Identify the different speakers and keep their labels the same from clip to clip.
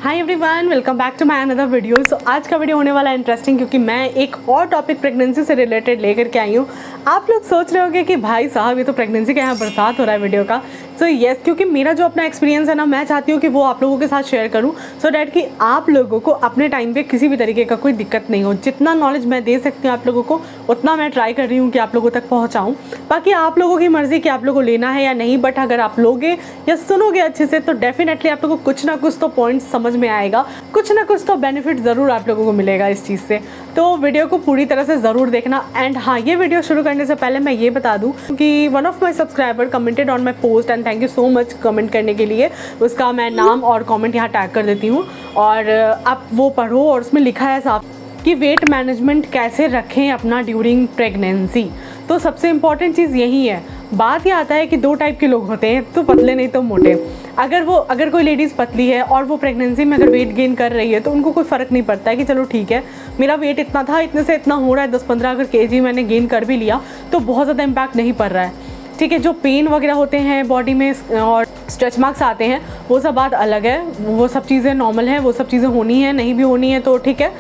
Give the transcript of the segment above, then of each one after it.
Speaker 1: Hi everyone, welcome back to my another video. So आज का video होने वाला है इंटरेस्टिंग, क्योंकि मैं एक और टॉपिक प्रेगनेंसी से रिलेटेड लेकर के आई हूँ। आप लोग सोच रहे होंगे कि भाई साहब ये तो प्रेगनेंसी का यहाँ बरसात हो रहा है वीडियो का। सो यस, क्योंकि मेरा जो अपना एक्सपीरियंस है ना, मैं चाहती हूँ कि वो आप लोगों के साथ शेयर करूँ, सो डैट कि आप लोगों को अपने टाइम पे किसी भी तरीके का कोई दिक्कत नहीं हो। जितना नॉलेज मैं दे सकती हूँ आप लोगों को, उतना मैं ट्राई कर रही हूँ कि आप लोगों तक पहुँचाऊँ। बाकी आप लोगों की मर्ज़ी कि आप लोगों को लेना है या नहीं, बट अगर आप लोगे या सुनोगे अच्छे से तो डेफिनेटली आप लोगों को कुछ ना कुछ तो पॉइंट्स समझ में आएगा, कुछ ना कुछ तो बेनिफिट ज़रूर आप लोगों को मिलेगा इस चीज़ से। तो वीडियो को पूरी तरह से ज़रूर देखना। एंड हाँ, ये वीडियो शुरू करने से पहले मैं ये बता दूं कि one of my subscriber commented on my post, and thank you so much comment करने के लिए। उसका मैं नाम और कमेंट यहाँ टैग कर देती हूँ, और आप वो पढ़ो। और उसमें लिखा है साफ कि वेट मैनेजमेंट कैसे रखें अपना ड्यूरिंग प्रेगनेंसी। तो सबसे इम्पॉर्टेंट चीज़ यही है। बात ये आता है कि दो टाइप के लोग होते हैं, तो पतले नहीं तो मोटे। अगर कोई लेडीज़ पतली है और वो प्रेगनेंसी में अगर वेट गेन कर रही है, तो उनको कोई फ़र्क नहीं पड़ता है कि चलो ठीक है, मेरा वेट इतना था, इतने से इतना हो रहा है, 10-15 अगर केजी मैंने गेन कर भी लिया तो बहुत ज़्यादा इम्पैक्ट नहीं पड़ रहा है। ठीक है, जो पेन वगैरह होते हैं बॉडी में और स्ट्रेच मार्क्स आते हैं, वो सब बात अलग है। वो सब चीज़ें नॉर्मल है, वो सब चीज़ें होनी है, नहीं भी होनी है तो ठीक है,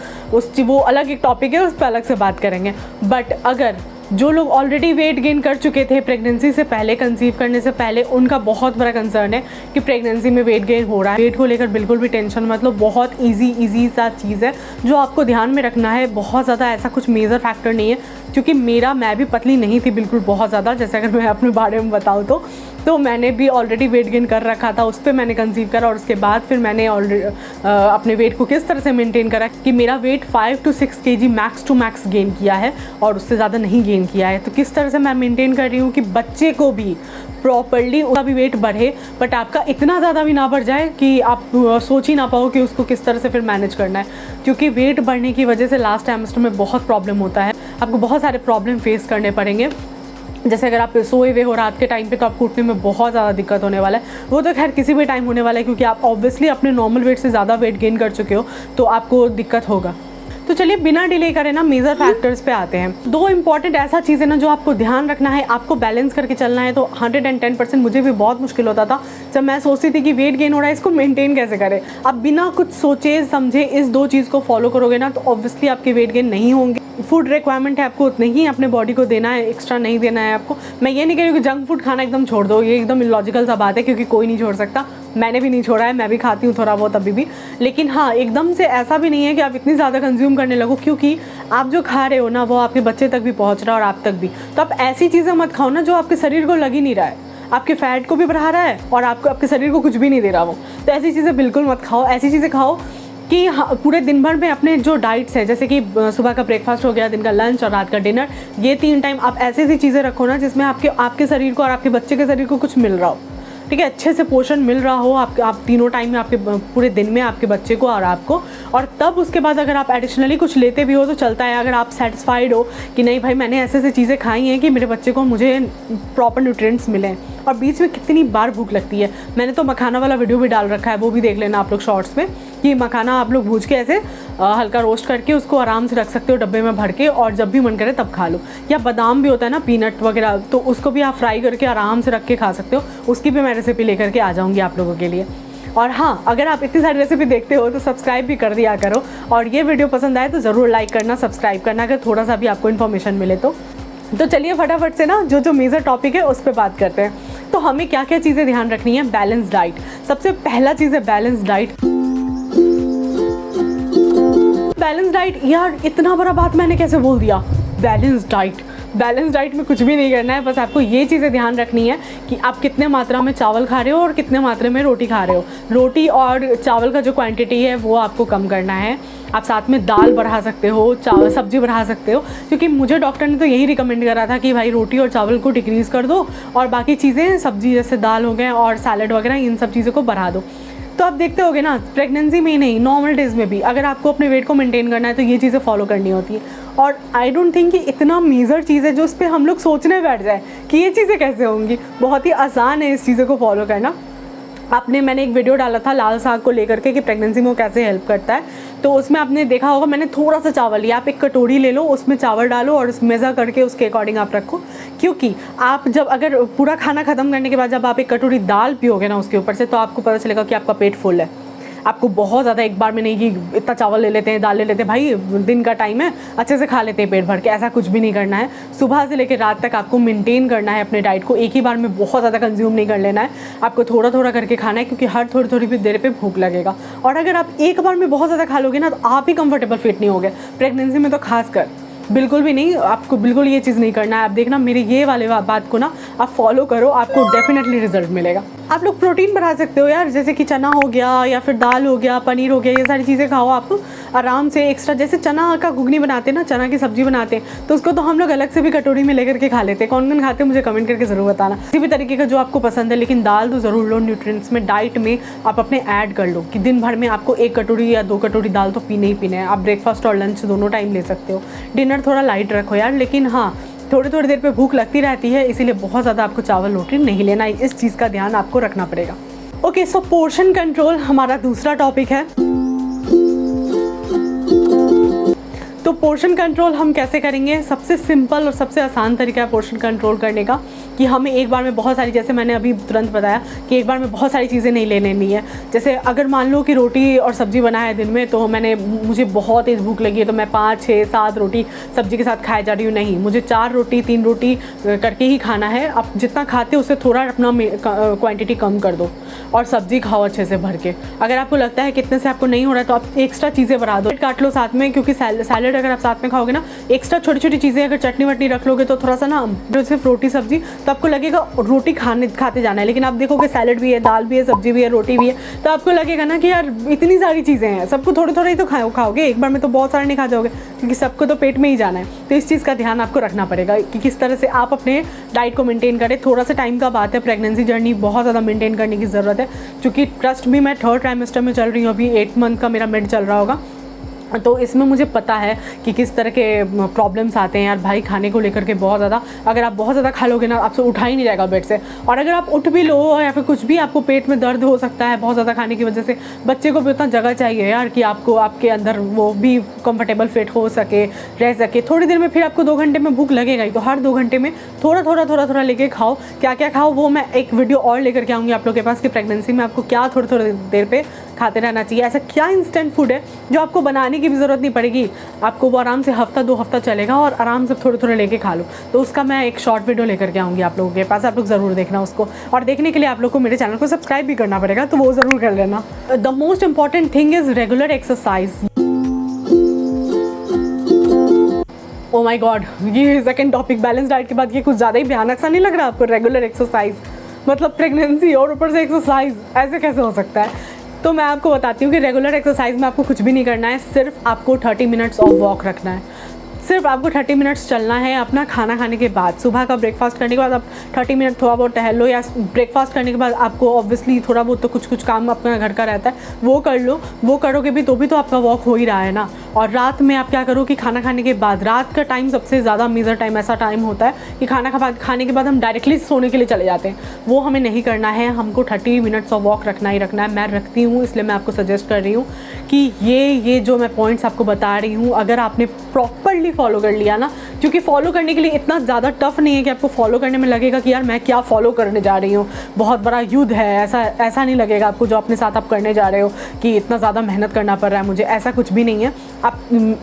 Speaker 1: वो अलग एक टॉपिक है, उस पर अलग से बात करेंगे। बट अगर जो लोग ऑलरेडी वेट गेन कर चुके थे प्रेगनेंसी से पहले, कंसीव करने से पहले, उनका बहुत बड़ा कंसर्न है कि प्रेगनेंसी में वेट गेन हो रहा है। वेट को लेकर बिल्कुल भी टेंशन मत लो, बहुत इजी सा चीज़ है जो आपको ध्यान में रखना है। बहुत ज़्यादा ऐसा कुछ मेजर फैक्टर नहीं है, क्योंकि मैं भी पतली नहीं थी बिल्कुल बहुत ज़्यादा। जैसे अगर मैं अपने बारे में बताऊँ तो मैंने भी ऑलरेडी वेट गेन कर रखा था, उस पर मैंने कंसीव करा, और उसके बाद फिर मैंने अपने वेट को किस तरह से मेंटेन करा कि मेरा weight 5 to 6 kg max to max gain किया है, और उससे ज़्यादा नहीं गेन किया है। तो किस तरह से मैं मेंटेन कर रही हूँ कि बच्चे को भी प्रॉपर्ली उसका भी वेट बढ़े, बट आपका इतना ज़्यादा भी ना बढ़ जाए कि आप सोच ही ना पाओ कि उसको किस तरह से फिर मैनेज करना है। क्योंकि वेट बढ़ने की वजह से लास्ट टाइमेस्टर में बहुत प्रॉब्लम होता है, आपको बहुत सारे प्रॉब्लम फेस करने पड़ेंगे। जैसे अगर आप सोए हुए हो रात के टाइम पे, तो आपको उठने में बहुत ज़्यादा दिक्कत होने वाला है। वो तो खैर किसी भी टाइम होने वाला है, क्योंकि आप ऑब्वियसली अपने नॉर्मल वेट से ज़्यादा वेट गेन कर चुके हो, तो आपको दिक्कत होगा। तो चलिए बिना डिले करे ना मेजर फैक्टर्स पे आते हैं। दो इंपॉर्टेंट ऐसा चीज़ है ना जो आपको ध्यान रखना है, आपको बैलेंस करके चलना है। तो 110% मुझे भी बहुत मुश्किल होता था जब मैं सोचती थी कि वेट गेन हो रहा है, इसको मेंटेन कैसे करें। अब बिना कुछ सोचे समझे इस दो चीज़ को फॉलो करोगे ना, तो ऑब्वियसली आपके वेट गेन नहीं होंगे। फूड रिक्वायरमेंट है आपको उतनी ही अपने बॉडी को देना है, एक्स्ट्रा नहीं देना है आपको। मैं ये नहीं कह रही हूँ कि जंक फूड खाना एकदम छोड़ दो, ये एकदम इलॉजिकल सा बात है, क्योंकि कोई नहीं छोड़ सकता। मैंने भी नहीं छोड़ा है, मैं भी खाती हूँ थोड़ा बहुत अभी भी। लेकिन हाँ, एकदम से ऐसा भी नहीं है कि आप इतनी ज़्यादा कंज्यूम करने लगो, क्योंकि आप जो खा रहे हो ना वो आपके बच्चे तक भी पहुँच रहा है और आप तक भी। तो आप ऐसी चीज़ें मत खाओ ना जो आपके शरीर को लग ही नहीं रहा है, आपके फैट को भी बढ़ा रहा है और आपके शरीर को कुछ भी नहीं दे रहा वो। तो ऐसी चीज़ें बिल्कुल मत खाओ। ऐसी चीज़ें खाओ कि हाँ, पूरे दिन भर में अपने जो डाइट्स है, जैसे कि सुबह का ब्रेकफास्ट हो गया, दिन का लंच और रात का डिनर, ये 3 टाइम आप ऐसी चीज़ें रखो ना जिसमें आपके शरीर को और आपके बच्चे के शरीर को कुछ मिल रहा हो। ठीक है, अच्छे से पोषण मिल रहा हो आप तीनों टाइम में, आपके पूरे दिन में आपके बच्चे को और आपको। और तब उसके बाद अगर आप एडिशनली कुछ लेते भी हो तो चलता है, अगर आप सेटिस्फाइड हो कि नहीं भाई मैंने ऐसे चीज़ें खाई हैं कि मेरे बच्चे को मुझे प्रॉपर न्यूट्रिएंट्स मिले। और बीच में कितनी बार भूख लगती है। मैंने तो मखाना वाला वीडियो भी डाल रखा है, वो भी देख लेना आप लोग शॉर्ट्स में, कि मखाना आप लोग भूज के ऐसे हल्का रोस्ट करके उसको आराम से रख सकते हो डब्बे में भर के, और जब भी मन करे तब खा लो। या बादाम भी होता है ना, पीनट वगैरह, तो उसको भी आप फ्राई करके आराम से रख के खा सकते हो। उसकी भी मैं रेसिपी लेकर के आ जाऊँगी आप लोगों के लिए। और हाँ, अगर आप इतनी सारी रेसिपी देखते हो तो सब्सक्राइब भी कर दिया करो, और ये वीडियो पसंद आए तो ज़रूर लाइक करना, सब्सक्राइब करना, अगर थोड़ा सा भी आपको इन्फॉर्मेशन मिले तो। चलिए फटाफट से ना जो मेजर टॉपिक है उस पर बात करते हैं। तो हमें क्या क्या चीज़ें ध्यान रखनी है। बैलेंस डाइट, सबसे पहला चीज़ है बैलेंस डाइट। बैलेंस डाइट, यार इतना बड़ा बात मैंने कैसे बोल दिया। बैलेंस डाइट में कुछ भी नहीं करना है, बस आपको ये चीज़ें ध्यान रखनी है कि आप कितने मात्रा में चावल खा रहे हो और कितने मात्रा में रोटी खा रहे हो। रोटी और चावल का जो क्वांटिटी है वो आपको कम करना है। आप साथ में दाल बढ़ा सकते हो, सब्जी बढ़ा सकते हो, क्योंकि मुझे डॉक्टर ने तो यही रिकमेंड करा था कि भाई रोटी और चावल को डिक्रीज़ कर दो, और बाकी चीज़ें सब्जी जैसे दाल हो गए और सैलड वगैरह, इन सब चीज़ों को बढ़ा दो। तो आप देखते होगे ना, प्रेगनेंसी में ही नहीं, नॉर्मल डेज़ में भी अगर आपको अपने वेट को मेंटेन करना है तो ये चीज़ें फॉलो करनी होती है। और आई डोंट थिंक कि इतना मेजर चीज़ है जो उस पर हम लोग सोचने बैठ जाए कि ये चीज़ें कैसे होंगी। बहुत ही आसान है इस चीज़ों को फॉलो करना। मैंने एक वीडियो डाला था लाल साग को लेकर के कि प्रेगनेंसी में वो कैसे हेल्प करता है। तो उसमें आपने देखा होगा, मैंने थोड़ा सा चावल लिया, आप एक कटोरी ले लो, उसमें चावल डालो और मेज़र करके उसके अकॉर्डिंग आप रखो। क्योंकि आप जब अगर पूरा खाना ख़त्म करने के बाद जब आप एक कटोरी दाल पियोगे ना उसके ऊपर से, तो आपको पता चलेगा कि आपका पेट फुल है। आपको बहुत ज़्यादा एक बार में नहीं कि इतना चावल ले लेते हैं, दाल ले लेते हैं, भाई दिन का टाइम है अच्छे से खा लेते हैं पेट भर के, ऐसा कुछ भी नहीं करना है। सुबह से लेकर रात तक आपको मेंटेन करना है अपने डाइट को, एक ही बार में बहुत ज़्यादा कंज्यूम नहीं कर लेना है, आपको थोड़ा थोड़ा करके खाना है, क्योंकि हर थोड़ी थोड़ी देर पे भूख लगेगा। और अगर आप एक बार में बहुत ज़्यादा खा लोगे ना तो आप ही कंफर्टेबल फिट नहीं होगे, प्रेगनेंसी में तो खासकर बिल्कुल भी नहीं। आपको बिल्कुल ये चीज़ नहीं करना है। आप देखना मेरे ये वाले बात को ना आप फॉलो करो, आपको डेफिनेटली रिजल्ट मिलेगा। आप लोग प्रोटीन बढ़ा सकते हो यार, जैसे कि चना हो गया या फिर दाल हो गया, पनीर हो गया, ये सारी चीज़ें खाओ आप आराम से एक्स्ट्रा। जैसे चना का घुगनी बनाते हैं ना, चना की सब्जी बनाते हैं, तो उसको तो हम लोग अलग से भी कटोरी में लेकर के खा लेते हैं। कौन कौन खाते हैं मुझे कमेंट करके ज़रूर बताना, किसी भी तरीके का जो आपको पसंद है। लेकिन दाल तो ज़रूर लो, न्यूट्रिएंट्स में डाइट में आप अपने ऐड कर लो कि दिन भर में आपको 1 कटोरी या 2 कटोरी दाल तो पीने ही पीने हैं। आप ब्रेकफास्ट और लंच दोनों टाइम ले सकते हो। डिनर थोड़ा लाइट रखो यार, लेकिन हाँ थोड़ी थोड़ी देर पे भूख लगती रहती है, इसीलिए बहुत ज़्यादा आपको चावल रोटी नहीं लेना है। इस चीज़ का ध्यान आपको रखना पड़ेगा। ओके, सो पोर्शन कंट्रोल हमारा दूसरा टॉपिक है। तो पोर्शन कंट्रोल हम कैसे करेंगे? सबसे सिंपल और सबसे आसान तरीका है पोर्शन कंट्रोल करने का कि हमें एक बार में बहुत सारी, जैसे मैंने अभी तुरंत बताया कि एक बार में बहुत सारी चीज़ें नहीं ले लेनी है। जैसे अगर मान लो कि रोटी और सब्ज़ी बना है दिन में, तो मुझे बहुत तेज़ भूख लगी है तो मैं 5, 6, 7 रोटी सब्ज़ी के साथ खाए जा रही हूँ, नहीं, मुझे 4 रोटी 3 रोटी करके ही खाना है। आप जितना खाते हो उससे थोड़ा अपना क्वान्टिटी कम कर दो और सब्ज़ी खाओ अच्छे से भर के। अगर आपको लगता है कि इतने से आपको नहीं हो रहा है तो आप एक्स्ट्रा चीज़ें बढ़ा दो, काट लो साथ में, क्योंकि सैलड अगर आप साथ में खाओगे ना, एक्स्ट्रा छोटी छोटी चीज़ें अगर चटनी वटनी रख लोगे तो थोड़ा सा ना, सिर्फ रोटी सब्जी तो आपको लगेगा रोटी खाते जाना है। लेकिन आप देखोगे सैलड भी है, दाल भी है, सब्जी भी है, रोटी भी है, तो आपको लगेगा ना कि यार इतनी सारी चीज़ें हैं, सबको थोड़ी थोड़ी ही तो खाओगे, एक बार में तो बहुत सारे नहीं खा जाओगे, क्योंकि सबको तो पेट में ही जाना है। तो इस चीज़ का ध्यान आपको रखना पड़ेगा कि किस तरह से आप अपने डाइट को मेंटेन करें। थोड़ा सा टाइम का बात है, प्रेगनेंसी जर्नी बहुत ज़्यादा मेंटेन करने की ज़रूरत है, क्योंकि ट्रस्ट भी मैं 3rd ट्राइमेस्टर में चल रही हूँ, अभी 8 मंथ का मेरा मिड चल रहा होगा। तो इसमें मुझे पता है कि किस तरह के प्रॉब्लम्स आते हैं यार भाई, खाने को लेकर के बहुत ज़्यादा। अगर आप बहुत ज़्यादा खा लोगे ना, आपसे उठा ही नहीं जाएगा बेड से, और अगर आप उठ भी लो या फिर कुछ भी, आपको पेट में दर्द हो सकता है बहुत ज़्यादा खाने की वजह से। बच्चे को भी उतना जगह चाहिए यार कि आपको आपके अंदर वो भी कंफर्टेबल फिट हो सके, रह सके। थोड़ी देर में फिर आपको 2 घंटे में भूख लगेगा ही, तो हर 2 घंटे में थोड़ा थोड़ा लेके खाओ। क्या क्या खाओ वो मैं एक वीडियो और लेकर के आऊँगी आप लोग के पास कि प्रेगनेंसी में आपको क्या थोड़ी देर पे खाते रहना चाहिए। ऐसा क्या इंस्टेंट फूड है जो आपको बनाने की भी ज़रूरत नहीं पड़ेगी, आपको वो आराम से हफ्ता 2 हफ्ता चलेगा और आराम से थोड़े लेके खा लो। तो उसका मैं एक शॉर्ट वीडियो लेकर के आऊँगी आप लोगों के पास, आप लोग ज़रूर देखना उसको। और देखने के लिए आप लोग को मेरे चैनल को सब्सक्राइब भी करना पड़ेगा, तो वो ज़रूर कर लेना। The most important thing is regular exercise. Oh my God, ये सेकंड टॉपिक बैलेंस डाइट के बाद ये कुछ ज़्यादा ही भयानक सा नहीं लग रहा आपको? रेगुलर एक्सरसाइज मतलब प्रेगनेंसी और ऊपर से एक्सरसाइज, ऐसे कैसे हो सकता है? तो मैं आपको बताती हूँ कि रेगुलर एक्सरसाइज में आपको कुछ भी नहीं करना है, सिर्फ आपको 30 मिनट्स ऑफ वॉक रखना है। सिर्फ आपको 30 मिनट्स चलना है अपना खाना खाने के बाद। सुबह का ब्रेकफास्ट करने के बाद आप 30 मिनट थोड़ा बहुत टहल लो, या ब्रेकफास्ट करने के बाद आपको ऑब्वियसली थोड़ा बहुत तो कुछ काम अपना घर का रहता है वो कर लो। वो करोगे भी तो आपका वॉक हो ही रहा है ना। और रात में आप क्या करो कि खाना खाने के बाद, रात का टाइम सबसे ज़्यादा मेजर टाइम ऐसा टाइम होता है कि खाने के बाद हम डायरेक्टली सोने के लिए चले जाते हैं, वो हमें नहीं करना है। हमको 30 मिनट्स ऑफ वॉक रखना ही रखना है। मैं रखती हूँ, इसलिए मैं आपको सजेस्ट कर रही हूँ कि ये जो मैं पॉइंट्स आपको बता रही हूँ, अगर आपने प्रॉपरली फॉलो कर लिया ना, क्योंकि फॉलो करने के लिए इतना ज़्यादा टफ नहीं है कि आपको फॉलो करने में लगेगा कि यार मैं क्या फॉलो करने जा रही हूँ, बहुत बड़ा युद्ध है, ऐसा नहीं लगेगा आपको जो अपने साथ आप करने जा रहे हो कि इतना ज़्यादा मेहनत करना पड़ रहा है मुझे, ऐसा कुछ भी नहीं है। आप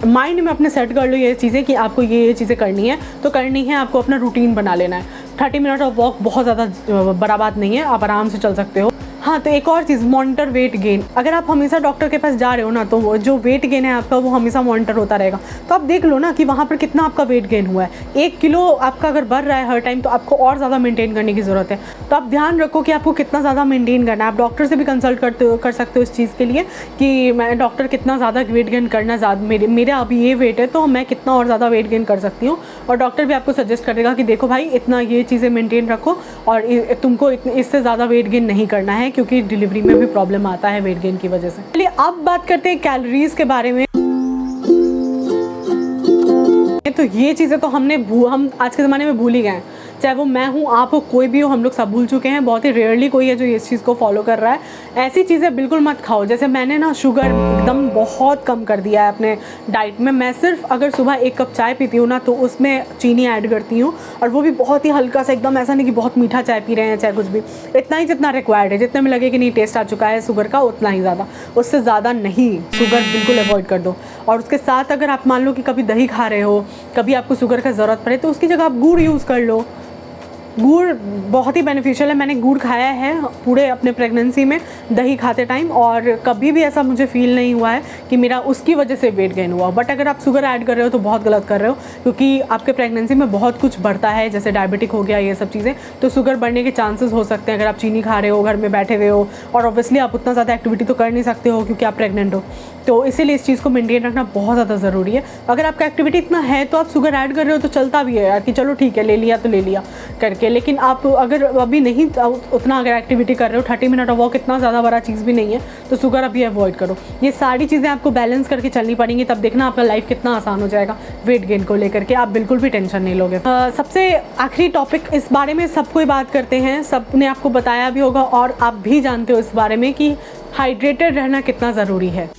Speaker 1: माइंड में अपने सेट कर लो ये चीज़ें कि आपको ये चीज़ें करनी है तो करनी है, आपको अपना रूटीन बना लेना है। 30 मिनट ऑफ वॉक बहुत ज़्यादा बड़ा बात नहीं है, आप आराम से चल सकते हो। हाँ, तो एक और चीज़, मॉनिटर वेट गेन। अगर आप हमेशा डॉक्टर के पास जा रहे हो ना, तो जो वेट गेन है आपका वो हमेशा मॉनिटर होता रहेगा। तो आप देख लो ना कि वहाँ पर कितना आपका वेट गेन हुआ है। 1 किलो आपका अगर बढ़ रहा है हर टाइम, तो आपको और ज़्यादा मेंटेन करने की ज़रूरत है। तो आप ध्यान रखो कि आपको कितना ज़्यादा मेंटेन करना है। आप डॉक्टर से भी कंसल्ट कर सकते हो इस चीज़ के लिए कि मैं डॉक्टर कितना ज़्यादा वेट गेन करना, ज़्यादा मेरा अभी ये वेट है तो मैं कितना और ज़्यादा वेट गेन कर सकती हूँ। और डॉक्टर भी आपको सजेस्ट करेगा कि देखो भाई इतना ये चीज़ें मेंटेन रखो और तुमको इससे ज़्यादा वेट गेन नहीं करना है, क्योंकि डिलीवरी में भी प्रॉब्लम आता है वेट गेन की वजह से। चलिए अब बात करते हैं कैलोरीज के बारे में। तो ये चीज़ें तो हम आज के ज़माने में भूल ही गए हैं चाहे वो मैं हूँ, आप हो, कोई भी हो, हम लोग सब भूल चुके हैं। बहुत ही रेयरली कोई है जो इस चीज़ को फॉलो कर रहा है। ऐसी चीज़ें बिल्कुल मत खाओ। जैसे मैंने ना शुगर एकदम बहुत कम कर दिया है अपने डाइट में। मैं सिर्फ अगर सुबह 1 कप चाय पीती हूँ ना, तो उसमें चीनी ऐड करती हूँ, और वो भी बहुत ही हल्का सा, एकदम ऐसा नहीं कि बहुत मीठा चाय पी रहे हैं चाहे कुछ भी, इतना ही जितना रिक्वायर्ड है। जितने में लगे कि नहीं टेस्ट आ चुका है शुगर का, उतना ही ज़्यादा, उससे ज़्यादा नहीं। शुगर बिल्कुल अवॉइड कर दो। और उसके साथ अगर आप मान लो कि कभी दही खा रहे हो, कभी आपको शुगर का ज़रूरत पड़े, तो उसकी जगह आप गुड़ यूज़ कर लो। गुड़ बहुत ही बेनिफिशियल है। मैंने गुड़ खाया है पूरे अपने प्रेगनेंसी में, दही खाते टाइम, और कभी भी ऐसा मुझे फील नहीं हुआ है कि मेरा उसकी वजह से वेट गेन हुआ। बट अगर आप शुगर ऐड कर रहे हो तो बहुत गलत कर रहे हो, क्योंकि आपके प्रेगनेंसी में बहुत कुछ बढ़ता है, जैसे डायबिटिक हो गया, ये सब चीज़ें, तो शुगर बढ़ने के चांसेस हो सकते हैं अगर आप चीनी खा रहे हो, घर में बैठे हुए हो, और ऑब्वियसली आप उतना ज़्यादा एक्टिविटी तो कर नहीं सकते हो क्योंकि आप प्रेग्नेंट हो। तो इसीलिए इस चीज़ को मेंटेन रखना बहुत ज़्यादा ज़रूरी है। अगर आपका एक्टिविटी इतना है तो आप शुगर ऐड कर रहे हो तो चलता भी है यार, कि चलो ठीक है, ले लिया तो ले लिया करके। लेकिन आप अगर अभी नहीं उतना अगर एक्टिविटी कर रहे हो, 30 मिनट वॉक इतना ज़्यादा बड़ा चीज़ भी नहीं है, तो शुगर अभी अवॉइड करो। ये सारी चीज़ें आपको बैलेंस करके चलनी पड़ेंगी, तब देखना आपका लाइफ कितना आसान हो जाएगा वेट गेन को लेकर के। आप बिल्कुल भी टेंशन नहीं लोगे। सबसे आखिरी टॉपिक, इस बारे में सब कोई बात करते हैं, सब ने आपको बताया भी होगा और आप भी जानते हो इस बारे में कि हाइड्रेटेड रहना कितना ज़रूरी है।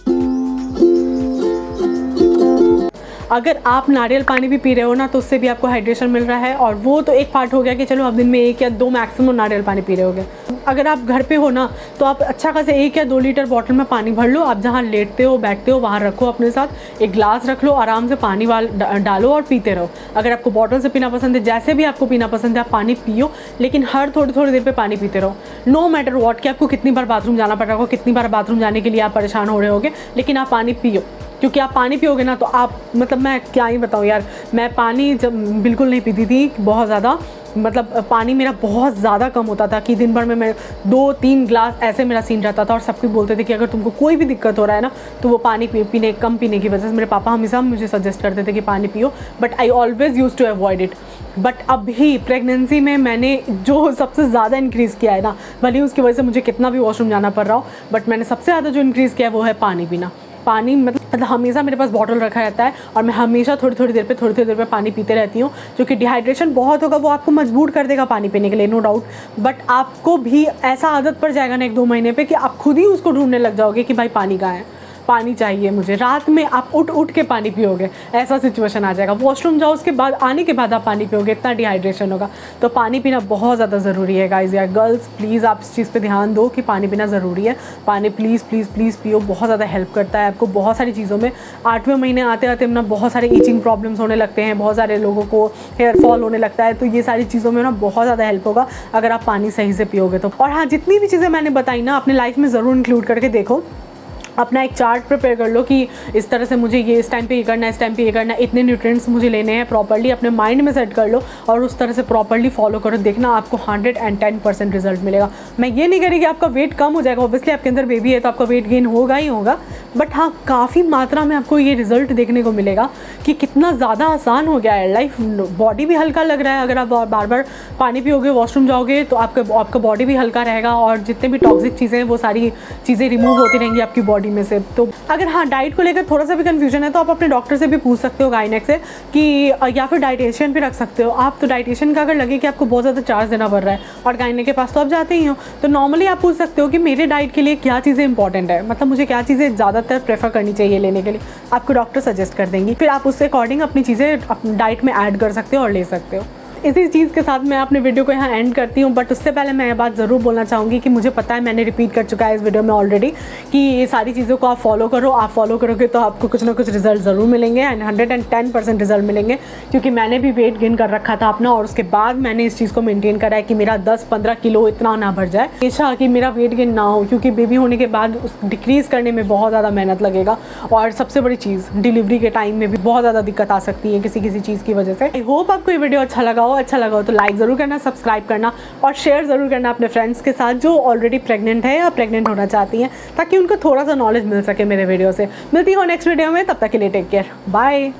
Speaker 1: अगर आप नारियल पानी भी पी रहे हो ना, तो उससे भी आपको हाइड्रेशन मिल रहा है। और वो तो एक पार्ट हो गया कि चलो आप दिन में 1 या 2 मैक्सिमम नारियल पानी पी रहे होगे। अगर आप घर पे हो ना, तो आप अच्छा खासा 1 या 2 लीटर बॉटल में पानी भर लो। आप जहाँ लेटते हो, बैठते हो, वहाँ रखो अपने साथ, एक ग्लास रख लो, आराम से पानी डालो और पीते रहो। अगर आपको बॉटल से पीना पसंद है, जैसे भी आपको पीना पसंद है, आप पानी पियो, लेकिन हर थोड़ी थोड़ी देर पे पानी पीते रहो। नो मैटर वॉट कि आपको कितनी बार बाथरूम जाना पड़ रहा होगा, कितनी बार बाथरूम जाने के लिए आप परेशान हो रहे होगे, लेकिन आप पानी पियो। क्योंकि आप पानी पियोगे ना, तो आप, मतलब मैं क्या ही बताऊँ यार, मैं पानी जब बिल्कुल नहीं पीती थी बहुत ज़्यादा, मतलब पानी मेरा बहुत ज़्यादा कम होता था कि दिन भर में मैं 2-3 ग्लास ऐसे मेरा सीन रहता था। और सब कुछ बोलते थे कि अगर तुमको कोई भी दिक्कत हो रहा है ना, तो वो पानी कम पीने की वजह से। मेरे पापा हमेशा मुझे सजेस्ट करते थे कि पानी पियो, but I always used to avoid it. But अभी प्रेगनेंसी में मैंने जो सबसे ज़्यादा इंक्रीज़ किया है ना, भले ही उसकी वजह से मुझे कितना भी वॉशरूम जाना पड़ रहा हो, बट मैंने सबसे ज़्यादा जो इंक्रीज़ किया है वो है पानी पीना। पानी मतलब हमेशा मेरे पास बॉटल रखा रहता है, और मैं हमेशा थोड़ी थोड़ी देर पे पानी पीते रहती हूँ। जो कि डिहाइड्रेशन बहुत होगा, वो आपको मजबूर कर देगा पानी पीने के लिए, नो डाउट। बट आपको भी ऐसा आदत पड़ जाएगा ना 1-2 महीने पे, कि आप खुद ही उसको ढूंढने लग जाओगे कि भाई पानी कहाँ है, पानी चाहिए मुझे। रात में आप उठ के पानी पियोगे, ऐसा सिचुएशन आ जाएगा। वॉशरूम जाओ, उसके बाद आने के बाद आप पानी पियोगे, इतना डिहाइड्रेशन होगा। तो पानी पीना बहुत ज़्यादा ज़रूरी है गाइज़। या गर्ल्स, प्लीज़ आप इस चीज़ पे ध्यान दो कि पानी पीना ज़रूरी है। पानी प्लीज़ प्लीज़ प्लीज़ पियो, बहुत ज़्यादा हेल्प करता है आपको बहुत सारी चीज़ों में। 8वें महीने आते आते ना बहुत सारे ईचिंग प्रॉब्लम्स होने लगते हैं, बहुत सारे लोगों को हेयर फॉल होने लगता है। तो ये सारी चीज़ों में ना बहुत ज़्यादा हेल्प होगा अगर आप पानी सही से पियोगे तो। और हाँ, जितनी भी चीज़ें मैंने बताई ना, अपने लाइफ में ज़रूर इंक्लूड करके देखो। अपना एक चार्ट प्रिपेयर कर लो कि इस तरह से मुझे ये इस टाइम पे ये करना है, इस टाइम पे ये करना है, इतने न्यूट्रिएंट्स मुझे लेने हैं। प्रॉपर्ली अपने माइंड में सेट कर लो और उस तरह से प्रॉपर्ली फॉलो करो। देखना आपको 110% रिजल्ट मिलेगा। मैं ये नहीं कह रही कि आपका वेट कम हो जाएगा, ऑब्वियसली आपके अंदर बेबी है तो आपका वेट गेन होगा ही होगा, बट हाँ, काफ़ी मात्रा में आपको ये रिजल्ट देखने को मिलेगा कि कितना ज़्यादा आसान हो गया है लाइफ। बॉडी भी हल्का लग रहा है। अगर आप बार बार पानी पियोगे, वॉशरूम जाओगे, तो आपका बॉडी भी हल्का रहेगा, और जितने भी टॉक्सिक चीज़ें हैं वो सारी चीज़ें रिमूव होती रहेंगी आपकी बॉडी में से। तो अगर हाँ, डाइट को लेकर थोड़ा सा भी कंफ्यूजन है, तो आप अपने डॉक्टर से भी पूछ सकते हो, गायनेक से, कि या फिर डाइटिशियन भी रख सकते हो आप। तो डाइटिशियन का अगर लगे कि आपको बहुत ज़्यादा चार्ज देना पड़ रहा है, और गायनेक के पास तो आप जाते ही हो, तो नॉर्मली आप पूछ सकते हो कि मेरे डाइट के लिए क्या चीज़ें इंपॉर्टेंट है, मतलब मुझे क्या चीज़ें ज़्यादातर प्रेफर करनी चाहिए लेने के लिए। आपको डॉक्टर सजेस्ट कर देंगी, फिर आप उसके अकॉर्डिंग अपनी चीज़ें अपनी डाइट में ऐड कर सकते हो और ले सकते हो। इसी चीज़ के साथ मैं अपने वीडियो को यहाँ एंड करती हूँ। बट उससे पहले मैं ये बात ज़रूर बोलना चाहूँगी कि मुझे पता है, मैंने रिपीट कर चुका है इस वीडियो में ऑलरेडी, कि ये सारी चीज़ों को आप फॉलो करो। आप फॉलो करोगे तो आपको कुछ ना कुछ रिजल्ट ज़रूर मिलेंगे, एंड 110% रिजल्ट मिलेंगे। क्योंकि मैंने भी वेट गेन कर रखा था अपना, और उसके बाद मैंने इस चीज़ को मेनटेन करा है कि मेरा 10-15 किलो इतना ना बढ़ जाए, हमेशा कि मेरा वेट गेन ना हो। क्योंकि बेबी होने के बाद उस डिक्रीज़ करने में बहुत ज़्यादा मेहनत लगेगा, और सबसे बड़ी चीज़ डिलीवरी के टाइम में भी बहुत ज़्यादा दिक्कत आ सकती है किसी चीज़ की वजह से। आई होप आपको ये वीडियो अच्छा लगा हो तो लाइक ज़रूर करना, सब्सक्राइब करना और शेयर ज़रूर करना अपने फ्रेंड्स के साथ जो ऑलरेडी प्रेग्नेंट है या प्रेग्नेंट होना चाहती हैं, ताकि उनको थोड़ा सा नॉलेज मिल सके मेरे वीडियो से। मिलती हूँ नेक्स्ट वीडियो में, तब तक के लिए टेक केयर, बाय।